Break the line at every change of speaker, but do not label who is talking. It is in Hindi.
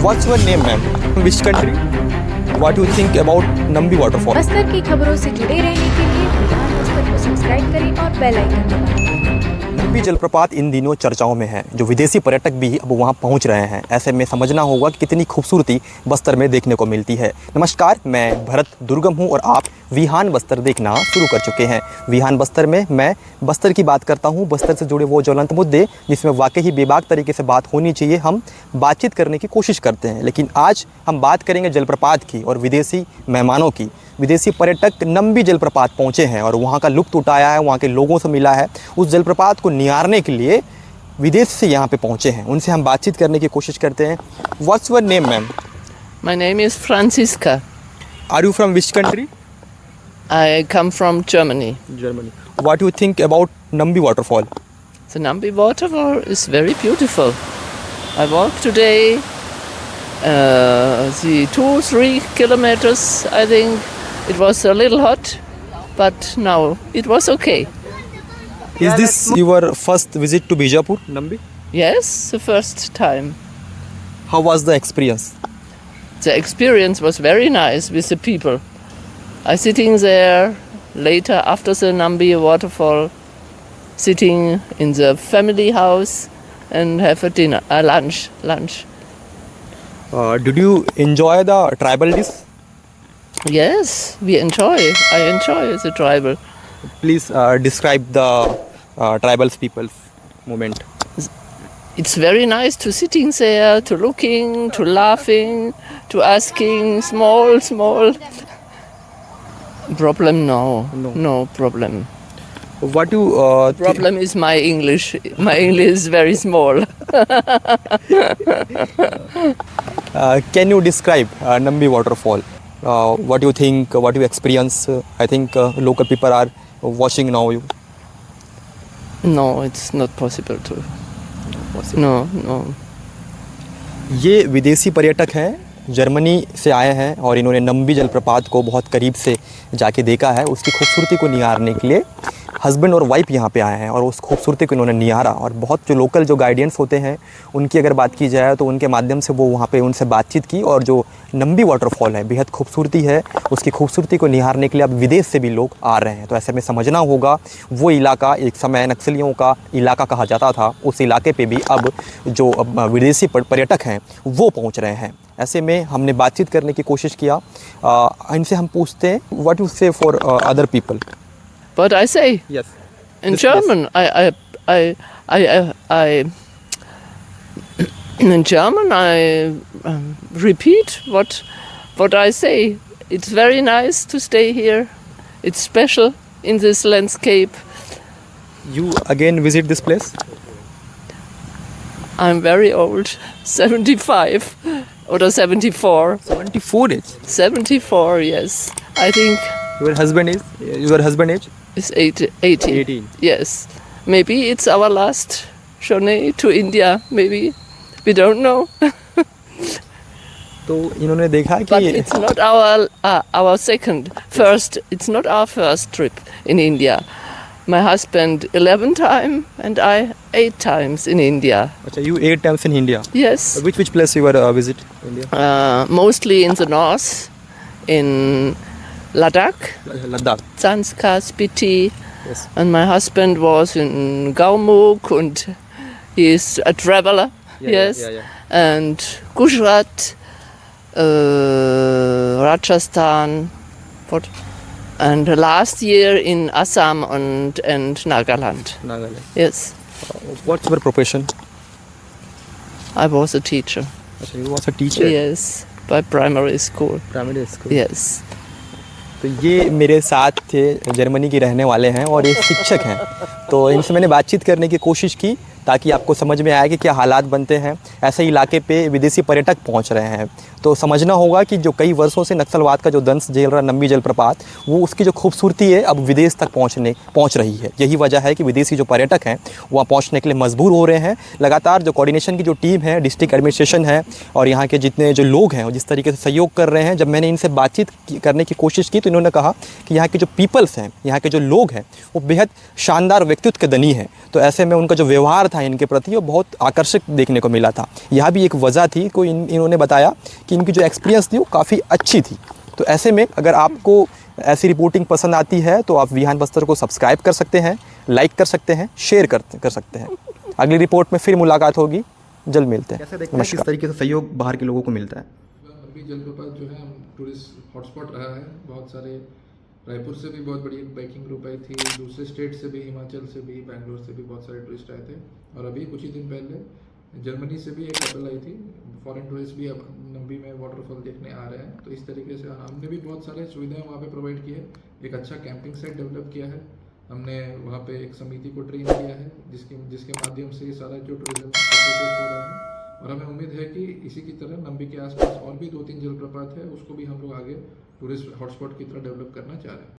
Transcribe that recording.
What's your name, ma'am? Which country? What do you think about Nambi waterfall?
Bastar की खबरों से जुड़े रहने के लिए विधान बस्तर को सब्सक्राइब करें और बेल आइकन दबाएं।
नंबी जलप्रपात इन दिनों चर्चाओं में है, जो विदेशी पर्यटक भी अब वहां पहुंच रहे हैं। ऐसे में समझना होगा कि कितनी खूबसूरती बस्तर में देखने को मिलती है। नमस्कार, मैं भरत दुर्गम हूं और आप विहान बस्तर देखना शुरू कर चुके हैं। विहान बस्तर में मैं बस्तर की बात करता हूं, बस्तर से जुड़े वो ज्वलंत मुद्दे जिसमें वाकई ही बेबाक तरीके से बात होनी चाहिए, हम बातचीत करने की कोशिश करते हैं। लेकिन आज हम बात करेंगे जलप्रपात की और विदेशी मेहमानों की। विदेशी पर्यटक नंबी जलप्रपात पहुंचे हैं और वहां का लुत्फ़ उठाया है, वहां के लोगों से मिला है। उस जलप्रपात को निहारने के लिए विदेश से यहाँ पे पहुंचे हैं, उनसे हम बातचीत करने की कोशिश करते हैं। What's your name, ma'am?
My name is Franziska.
Are you from which country?
I come from Germany.
Germany. What do you think about Nambi waterfall?
The Nambi waterfall is very beautiful. I walked today the 2-3 kilometers. I think it was a little hot, but now it was okay.
Is this your first visit to Bijapur, Nambi?
Yes, the first time.
How was the experience?
The experience was very nice with the people. I sitting there later after the Nambi waterfall, sitting in the family house and have a dinner, a lunch.
Did you enjoy the tribal dish?
Yes, we enjoy. I enjoy the tribal.
Please describe the tribal people's movement.
It's very nice to sitting there, to looking, to laughing, to asking small. Problem no problem.
What you
Problem is my English. My English is very small.
can you describe Nambi waterfall? What do you think? What do you experience? I think local people are watching now. You.
No, it's not possible to. No.
ये विदेशी पर्यटक हैं, जर्मनी से आए हैं और इन्होंने नंबी जलप्रपात को बहुत करीब से जाके देखा है। उसकी खूबसूरती को निहारने के लिए हस्बैंड और वाइफ यहाँ पे आए हैं और उस खूबसूरती को इन्होंने निहारा। और बहुत जो लोकल जो गाइडेंस होते हैं उनकी अगर बात की जाए तो उनके माध्यम से वो वहाँ पे उनसे बातचीत की। और जो नंबी वाटरफॉल है बेहद खूबसूरती है, उसकी खूबसूरती को निहारने के लिए अब विदेश से भी लोग आ रहे हैं। तो ऐसे में समझना होगा वो इलाका एक समय नक्सलियों का इलाका कहा जाता था, उस इलाके पे भी अब जो विदेशी पर्यटक हैं वो पहुँच रहे हैं। ऐसे में हमने बातचीत करने की कोशिश किया। इनसे हम पूछते हैं व्हाट यू से for other people.
But I say
yes
in German. In German I repeat what I say. It's very nice to stay here. It's special in this landscape.
You again visit this place?
I'm very old, 75 or 74.
74 age.
74, yes. I think
Your husband age?
it's 18.
18.
Yes. Maybe it's our last journey to India. Maybe. We don't know.
तो इन्होंने देखा
But
कि
it's not our second. First, it's not our first trip in India. My husband 11 times and I 8 times in India.
अच्छा, you 8 times in India.
Yes.
Which place you were visit India?
Mostly in the north, in Ladakh,
Ladakh.
Zanskar, Spiti.
Yes.
And my husband was in Gaumuk and he is a traveler. Yes.
Yeah.
And Gujarat, Rajasthan, and last year in Assam and Nagaland.
Nagaland.
Yes,
What's your profession?
I was a teacher.
अच्छा, you was a teacher.
Yes, by primary school.
Primary school.
Yes.
तो ये मेरे साथ थे, जर्मनी के रहने वाले हैं और ये शिक्षक हैं। तो इनसे मैंने बातचीत करने की कोशिश की ताकि आपको समझ में आए कि क्या हालात बनते हैं ऐसे इलाके पे विदेशी पर्यटक पहुंच रहे हैं। तो समझना होगा कि जो कई वर्षों से नक्सलवाद का जो दंश झेल रहा नंबी जलप्रपात, वो उसकी जो खूबसूरती है अब विदेश तक पहुंच रही है। यही वजह है कि विदेशी जो पर्यटक हैं वहाँ पहुँचने के लिए मजबूर हो रहे हैं। लगातार जो कोऑर्डिनेशन की जो टीम है, डिस्ट्रिक्ट एडमिनिस्ट्रेशन है और यहाँ के जितने जो लोग हैं वो जिस तरीके से सहयोग कर रहे हैं, जब मैंने इनसे बातचीत करने की कोशिश की तो इन्होंने कहा कि यहाँ के जो पीपल्स हैं, यहाँ के जो लोग हैं वो बेहद शानदार व्यक्तित्व के धनी हैं। तो ऐसे में उनका जो व्यवहार था था इनके प्रति वो बहुत आकर्षक देखने को मिला था। यह भी एक वजह थी को इन्होंने बताया कि इनकी जो एक्सपीरियंस थी वो काफ़ी अच्छी थी। तो ऐसे में अगर आपको ऐसी रिपोर्टिंग पसंद आती है तो आप विहान बस्तर को सब्सक्राइब कर सकते हैं, लाइक कर सकते हैं, शेयर कर सकते हैं। अगली रिपोर्ट में फिर मुलाकात होगी, जल्द मिलते हैं। कैसे देखते हैं किस तरीके से सहयोग बाहर के लोगों को मिलता है?
नंबी जलप्रपात जो है टूरिस्ट हॉटस्पॉट रहा है। बहुत सारे रायपुर से भी बहुत बड़ी बाइकिंग ग्रुप आई थी, दूसरे स्टेट से भी, हिमाचल से भी, बैंगलोर से भी बहुत सारे टूरिस्ट आए थे। और अभी कुछ ही दिन पहले जर्मनी से भी एक कपल आई थी। फॉरेन टूरिस्ट भी अब नंबी में वाटरफॉल देखने आ रहे हैं। तो इस तरीके से हमने भी बहुत सारे सुविधाएं वहाँ पे प्रोवाइड की है। एक अच्छा कैंपिंग साइट डेवलप किया है हमने, वहाँ पे एक समिति को ट्रेन किया है जिसके माध्यम से ये सारा जो टूरिज्म हो रहा है। और हमें उम्मीद है कि इसी की तरह नंबी के आसपास और भी 2-3 जलप्रपात है, उसको भी हम लोग आगे टूरिस्ट हॉटस्पॉट की तरह डेवलप करना चाह रहे हैं।